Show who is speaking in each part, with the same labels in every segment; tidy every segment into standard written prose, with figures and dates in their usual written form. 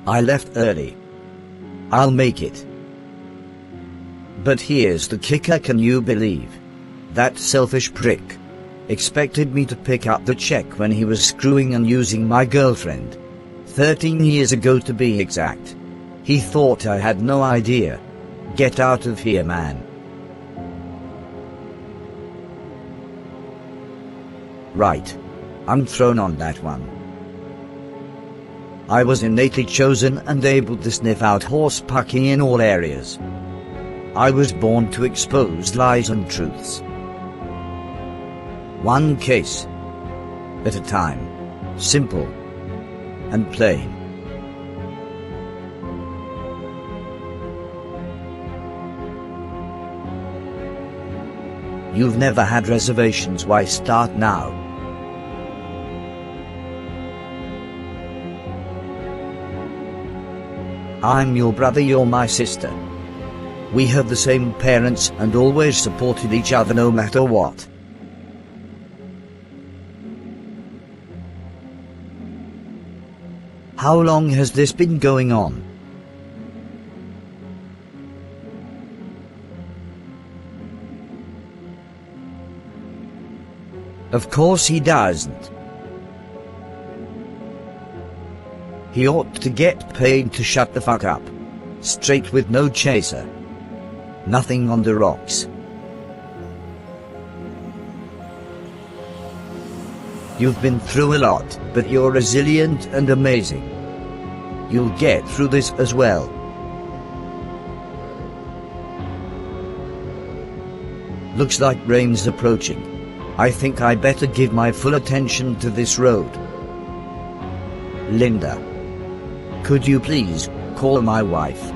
Speaker 1: I left early. I'll make it. But here's the kicker, can you believe? That selfish prick expected me to pick up the check when he was screwing and using my girlfriend. 13 years ago to be exact. He thought I had no idea. Get out of here, man. Right. I'm thrown on that one. I was innately chosen and able to sniff out horse pucking in all areas. I was born to expose lies and truths. One case at a time. Simple and plain. You've never had reservations, why start now? I'm your brother, you're my sister. We have the same parents and always supported each other no matter what. How long has this been going on? Of course he doesn't. He ought to get paid to shut the fuck up. Straight with no chaser. Nothing on the rocks. You've been through a lot, but you're resilient and amazing. You'll get through this as well. Looks like rain's approaching. I think I better give my full attention to this road. Linda, could you please call my wife?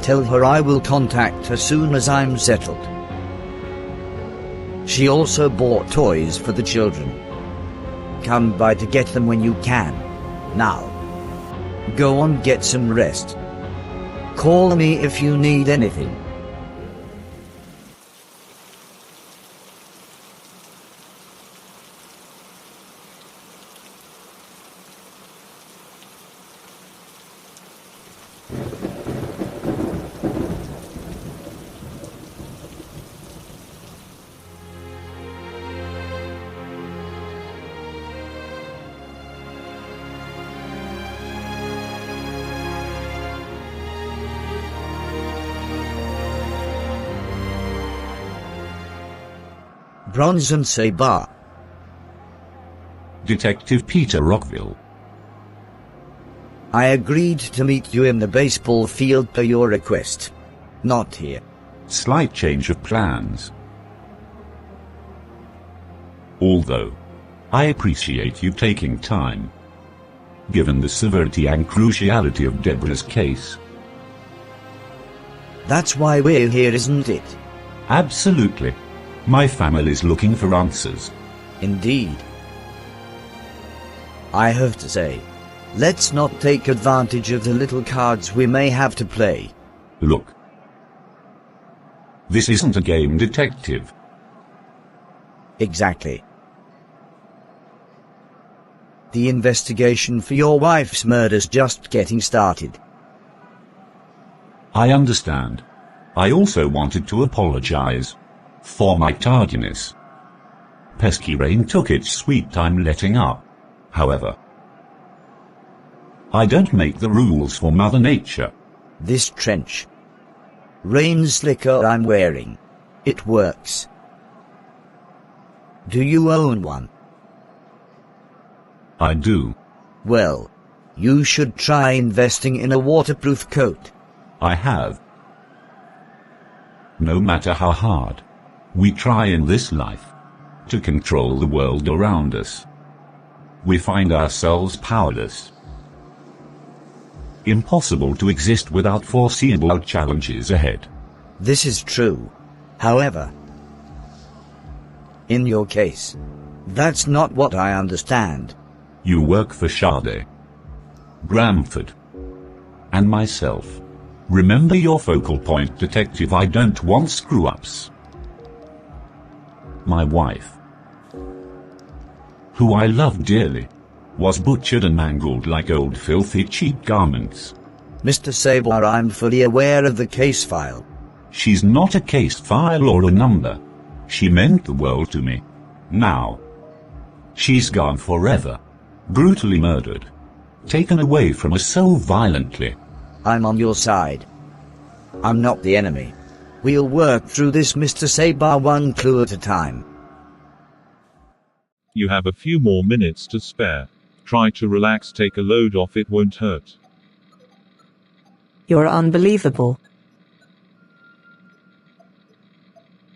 Speaker 1: Tell her I will contact her soon as I'm settled. She also bought toys for the children. Come by to get them when you can. Now, go on, get some rest. Call me if you need anything. Bronze and Sabre.
Speaker 2: Detective Peter Rockville.
Speaker 1: I agreed to meet you in the baseball field per your request. Not here.
Speaker 2: Slight change of plans. Although, I appreciate you taking time. Given the severity and cruciality of Deborah's case.
Speaker 1: That's why we're here, isn't it?
Speaker 2: Absolutely. My family's looking for answers.
Speaker 1: Indeed. I have to say, let's not take advantage of the little cards we may have to play.
Speaker 2: Look. This isn't a game, detective.
Speaker 1: Exactly. The investigation for your wife's murder's just getting started.
Speaker 2: I understand. I also wanted to apologize for my tardiness. Pesky rain took its sweet time letting up. However, I don't make the rules for Mother Nature.
Speaker 1: This trench rain slicker I'm wearing, it works. Do you own one?
Speaker 2: I do.
Speaker 1: Well, you should try investing in a waterproof coat.
Speaker 2: I have. No matter how hard we try in this life to control the world around us, we find ourselves powerless. Impossible to exist without foreseeable challenges ahead.
Speaker 1: This is true. However, in your case, that's not what I understand.
Speaker 2: You work for Sade, Bramford, and myself. Remember your focal point, detective. I don't want screw-ups. My wife, who I love dearly, was butchered and mangled like old filthy cheap garments.
Speaker 1: Mr. Sabre, I'm fully aware of the case file.
Speaker 2: She's not a case file or a number. She meant the world to me. Now, she's gone forever. Brutally murdered. Taken away from us so violently.
Speaker 1: I'm on your side. I'm not the enemy. We'll work through this, Mr. Sabre, one clue at a time.
Speaker 3: You have a few more minutes to spare. Try to relax, take a load off, it won't hurt.
Speaker 4: You're unbelievable.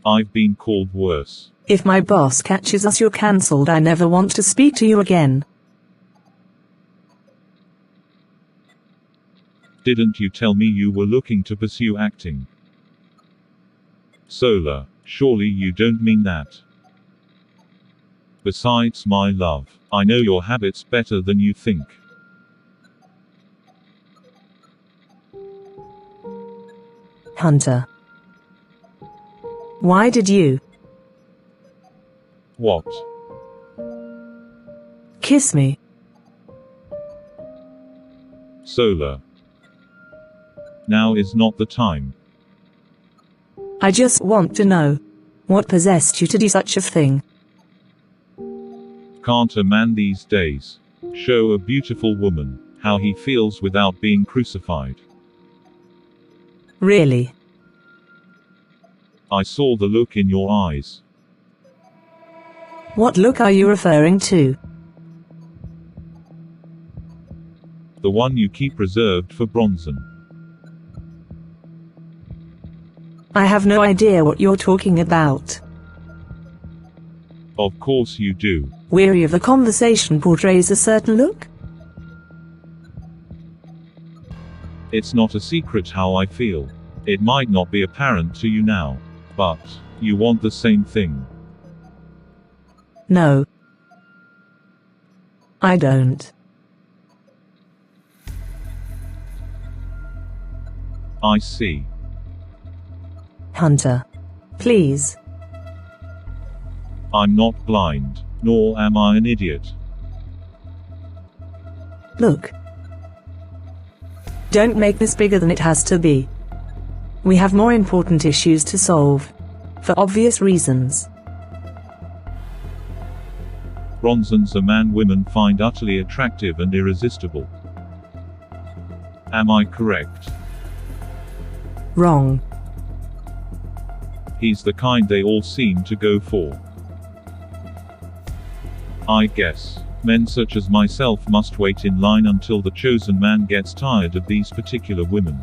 Speaker 3: I've been called worse.
Speaker 4: If my boss catches us, you're cancelled. I never want to speak to you again.
Speaker 3: Didn't you tell me you were looking to pursue acting? Solar, surely you don't mean that. Besides, my love, I know your habits better than you think.
Speaker 4: Hunter. Why did you
Speaker 3: What?
Speaker 4: kiss me?
Speaker 3: Solar. Now is not the time.
Speaker 4: I just want to know what possessed you to do such a thing.
Speaker 3: Can't a man these days show a beautiful woman how he feels without being crucified?
Speaker 4: Really?
Speaker 3: I saw the look in your eyes.
Speaker 4: What look are you referring to?
Speaker 3: The one you keep reserved for Bronson.
Speaker 4: I have no idea what you're talking about.
Speaker 3: Of course you do.
Speaker 4: Weary of the conversation portrays a certain look?
Speaker 3: It's not a secret how I feel. It might not be apparent to you now, but you want the same thing.
Speaker 4: No. I don't.
Speaker 3: I see.
Speaker 4: Hunter. Please.
Speaker 3: I'm not blind, nor am I an idiot.
Speaker 4: Look. Don't make this bigger than it has to be. We have more important issues to solve. For obvious reasons.
Speaker 3: Bronson's a man women find utterly attractive and irresistible. Am I correct?
Speaker 4: Wrong.
Speaker 3: He's the kind they all seem to go for. I guess men such as myself must wait in line until the chosen man gets tired of these particular women.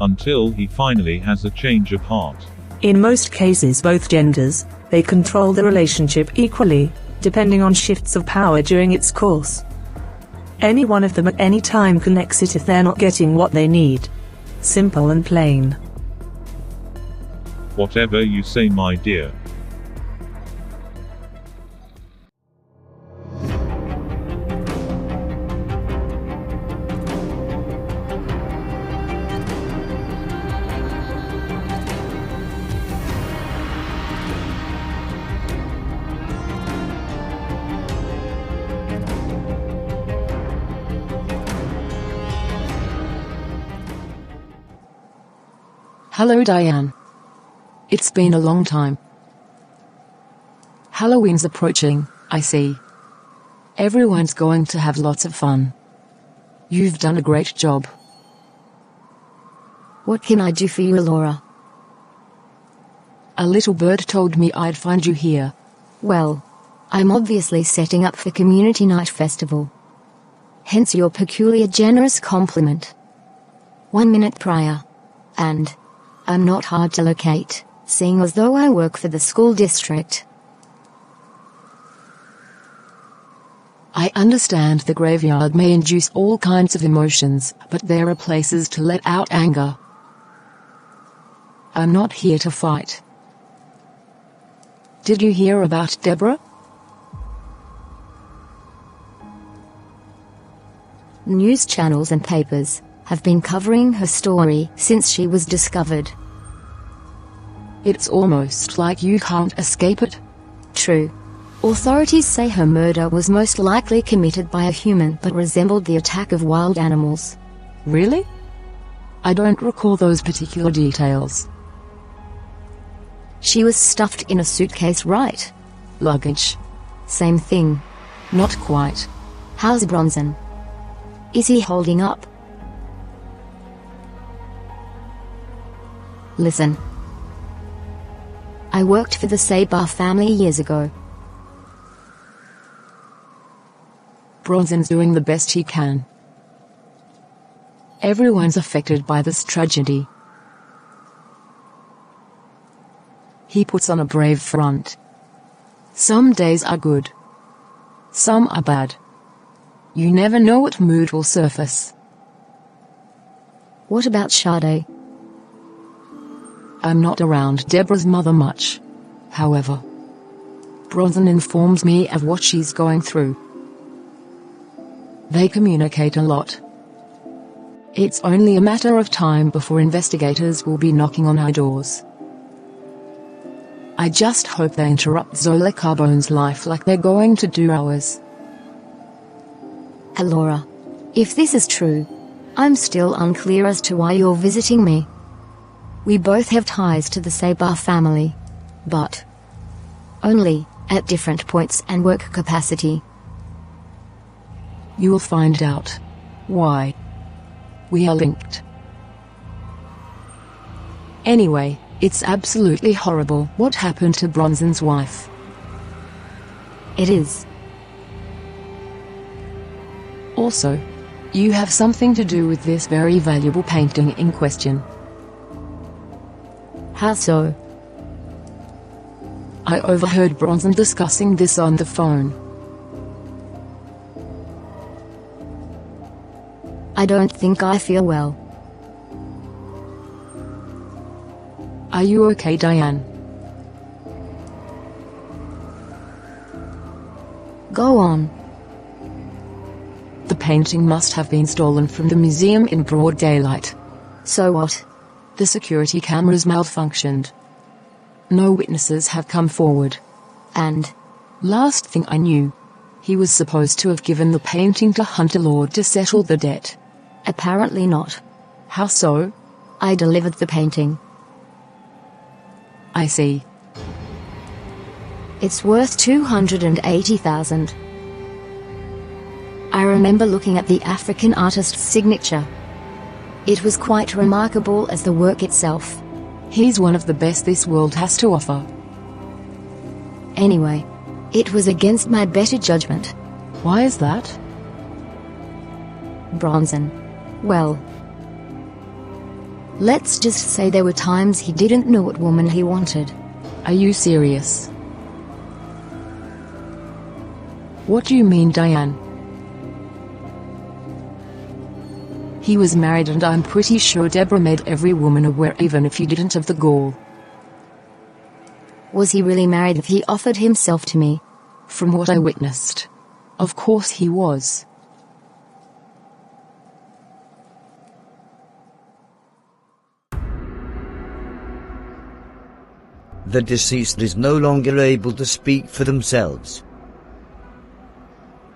Speaker 3: Until he finally has a change of heart.
Speaker 4: In most cases, both genders, they control the relationship equally, depending on shifts of power during its course. Any one of them at any time can exit if they're not getting what they need. Simple and plain.
Speaker 3: Whatever you say, my dear.
Speaker 5: Hello Diane. It's been a long time. Halloween's approaching, I see. Everyone's going to have lots of fun. You've done a great job.
Speaker 6: What can I do for you, Laura?
Speaker 5: A little bird told me I'd find you here.
Speaker 6: Well, I'm obviously setting up for Community Night Festival. Hence your peculiar generous compliment. 1 minute prior. And I'm not hard to locate, seeing as though I work for the school district.
Speaker 5: I understand the graveyard may induce all kinds of emotions, but there are places to let out anger. I'm not here to fight. Did you hear about Deborah?
Speaker 6: News channels and papers have been covering her story since she was discovered.
Speaker 5: It's almost like you can't escape it.
Speaker 6: True. Authorities say her murder was most likely committed by a human but resembled the attack of wild animals.
Speaker 5: Really? I don't recall those particular details.
Speaker 6: She was stuffed in a suitcase, right?
Speaker 5: Luggage.
Speaker 6: Same thing.
Speaker 5: Not quite.
Speaker 6: How's Bronson? Is he holding up? Listen. I worked for the Sabar family years ago.
Speaker 5: Bronson's doing the best he can. Everyone's affected by this tragedy. He puts on a brave front. Some days are good. Some are bad. You never know what mood will surface.
Speaker 6: What about Sade?
Speaker 5: I'm not around Deborah's mother much. However, Bronson informs me of what she's going through. They communicate a lot. It's only a matter of time before investigators will be knocking on our doors. I just hope they interrupt Zola Carbone's life like they're going to do ours.
Speaker 6: Laura, if this is true, I'm still unclear as to why you're visiting me. We both have ties to the Sabar family, but only at different points and work capacity.
Speaker 5: You will find out why. We are linked. Anyway, it's absolutely horrible what happened to Bronson's wife.
Speaker 6: It is.
Speaker 5: Also, you have something to do with this very valuable painting in question.
Speaker 6: How so?
Speaker 5: I overheard Bronson discussing this on the phone.
Speaker 6: I don't think I feel well.
Speaker 5: Are you okay, Diane?
Speaker 6: Go on.
Speaker 5: The painting must have been stolen from the museum in broad daylight.
Speaker 6: So what?
Speaker 5: The security cameras malfunctioned. No witnesses have come forward.
Speaker 6: And?
Speaker 5: Last thing I knew, he was supposed to have given the painting to Hunter Lord to settle the debt.
Speaker 6: Apparently not.
Speaker 5: How so?
Speaker 6: I delivered the painting.
Speaker 5: I see.
Speaker 6: It's worth 280,000. I remember looking at the African artist's signature. It was quite remarkable as the work itself.
Speaker 5: He's one of the best this world has to offer.
Speaker 6: Anyway, it was against my better judgment.
Speaker 5: Why is that?
Speaker 6: Bronson. Well, let's just say there were times he didn't know what woman he wanted.
Speaker 5: Are you serious? What do you mean, Diane? He was married, and I'm pretty sure Deborah made every woman aware, even if he didn't have the gall.
Speaker 6: Was he really married if he offered himself to me?
Speaker 5: From what I witnessed, of course he was.
Speaker 1: The deceased is no longer able to speak for themselves.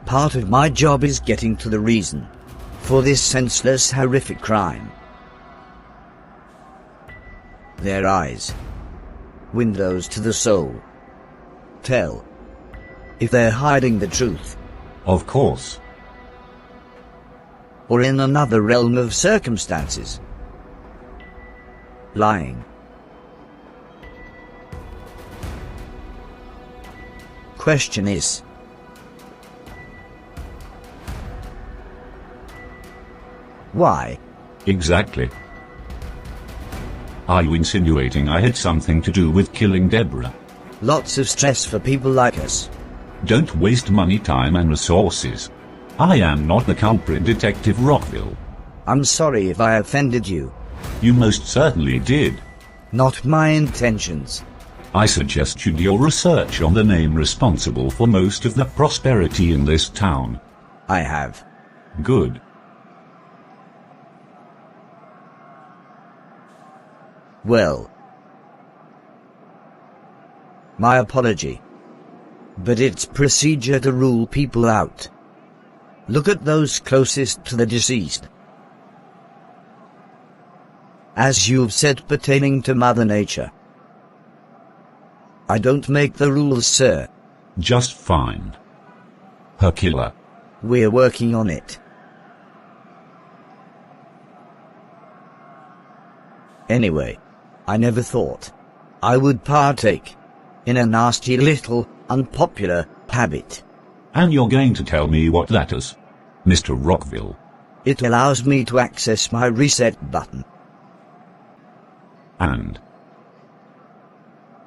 Speaker 1: Part of my job is getting to the reason for this senseless, horrific crime. Their eyes, windows to the soul, tell if they're hiding the truth.
Speaker 2: Of course.
Speaker 1: Or in another realm of circumstances, lying. Question is, why?
Speaker 2: Exactly. Are you insinuating I had something to do with killing Deborah?
Speaker 1: Lots of stress for people like us.
Speaker 2: Don't waste money, time and resources. I am not the culprit, Detective Rockville.
Speaker 1: I'm sorry if I offended you.
Speaker 2: You most certainly did.
Speaker 1: Not my intentions.
Speaker 2: I suggest you do your research on the name responsible for most of the prosperity in this town.
Speaker 1: I have.
Speaker 2: Good.
Speaker 1: Well, my apology. but it's procedure to rule people out. Look at those closest to the deceased. As you've said pertaining to Mother Nature. I don't make the rules, sir.
Speaker 2: Just find her killer.
Speaker 1: We're working on it. Anyway, I never thought I would partake in a nasty little unpopular habit.
Speaker 2: And you're going to tell me what that is, Mr. Rockville?
Speaker 1: It allows me to access my reset button.
Speaker 2: And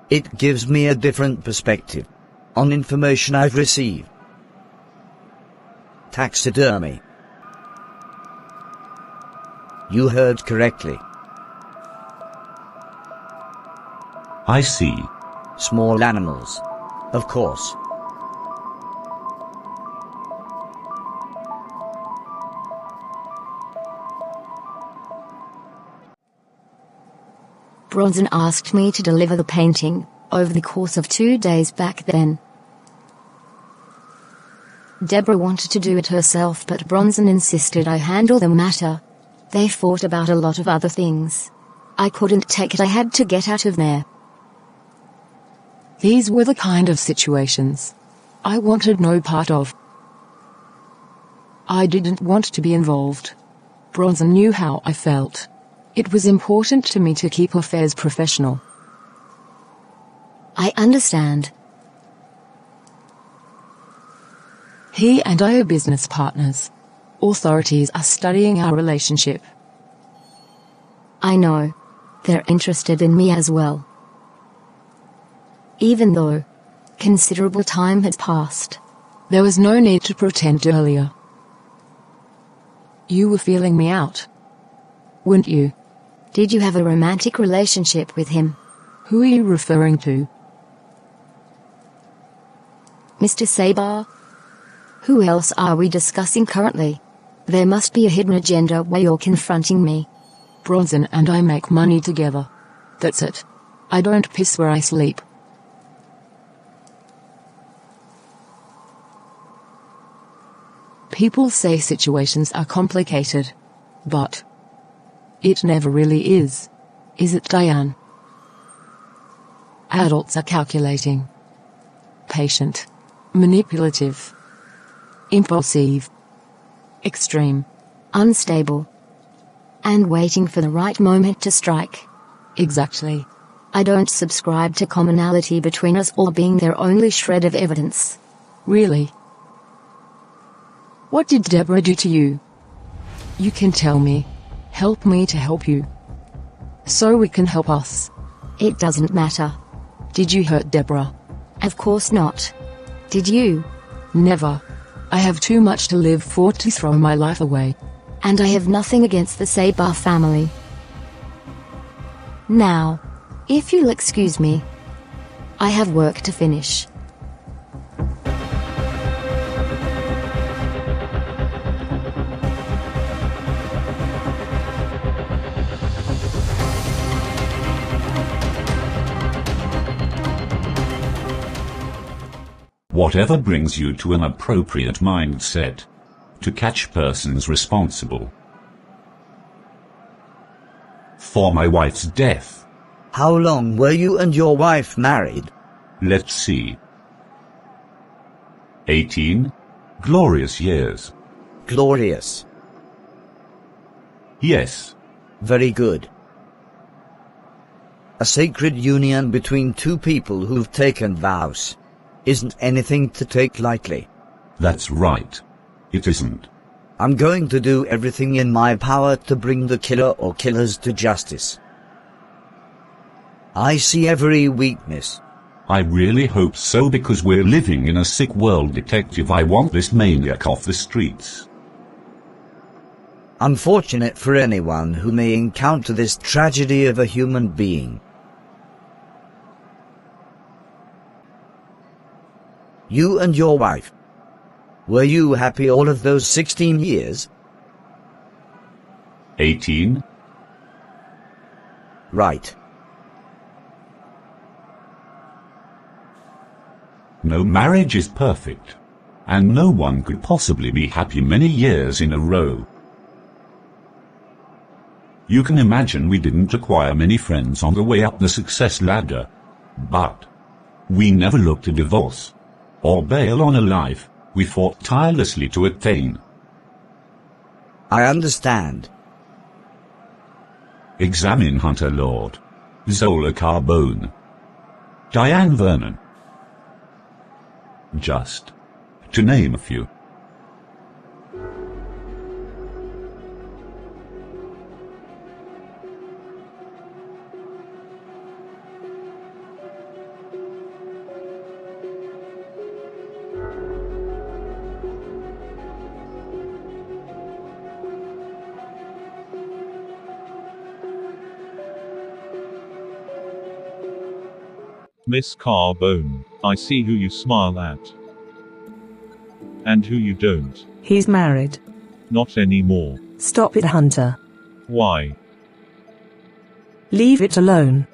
Speaker 1: it gives me a different perspective on information I've received. Taxidermy. You heard correctly.
Speaker 2: I see.
Speaker 1: Small animals, of course.
Speaker 6: Bronson asked me to deliver the painting over the course of 2 days back then. Deborah wanted to do it herself, but Bronson insisted I handle the matter. They fought about a lot of other things. I couldn't take it, I had to get out of there.
Speaker 5: These were the kind of situations I wanted no part of. I didn't want to be involved. Bronson knew how I felt. It was important to me to keep affairs professional.
Speaker 6: I understand.
Speaker 5: He and I are business partners. Authorities are studying our relationship.
Speaker 6: I know. They're interested in me as well. Even though considerable time has passed.
Speaker 5: There was no need to pretend earlier. You were feeling me out, weren't you?
Speaker 6: Did you have a romantic relationship with him?
Speaker 5: Who are you referring to?
Speaker 6: Mr. Sabar? Who else are we discussing currently? There must be a hidden agenda where you're confronting me.
Speaker 5: Bronson and I make money together. That's it. I don't piss where I sleep. People say situations are complicated. But it never really is it, Diane? Adults are calculating, patient, manipulative, impulsive, extreme,
Speaker 6: unstable, and waiting for the right moment to strike.
Speaker 5: Exactly.
Speaker 6: I don't subscribe to commonality between us all being their only shred of evidence.
Speaker 5: Really? What did Deborah do to you? You can tell me. Help me to help you. So we can help us.
Speaker 6: It doesn't matter.
Speaker 5: Did you hurt Deborah?
Speaker 6: Of course not. Did you?
Speaker 5: Never. I have too much to live for to throw my life away.
Speaker 6: And I have nothing against the Sabar family. Now, if you'll excuse me, I have work to finish.
Speaker 2: Whatever brings you to an appropriate mindset to catch persons responsible for my wife's death.
Speaker 1: How long were you and your wife married?
Speaker 2: Let's see. 18 glorious years.
Speaker 1: Glorious.
Speaker 2: Yes.
Speaker 1: Very good. A sacred union between two people who've taken vows isn't anything to take lightly.
Speaker 2: That's right. It isn't.
Speaker 1: I'm going to do everything in my power to bring the killer or killers to justice. I see every weakness.
Speaker 2: I really hope so, because we're living in a sick world, detective. I want this maniac off the streets.
Speaker 1: Unfortunate for anyone who may encounter this tragedy of a human being. You and your wife. Were you happy all of those 16 years?
Speaker 2: 18.
Speaker 1: Right.
Speaker 2: No marriage is perfect. And no one could possibly be happy many years in a row. You can imagine we didn't acquire many friends on the way up the success ladder. But we never looked to divorce or bail on a life we fought tirelessly to attain.
Speaker 1: I understand.
Speaker 2: Examine Hunter Lord, Zola Carbone, Diane Vernon. Just to name a few.
Speaker 3: Miss Carbone, I see who you smile at. And who you don't.
Speaker 4: He's married.
Speaker 3: Not anymore.
Speaker 4: Stop it, Hunter.
Speaker 3: Why?
Speaker 4: Leave it alone.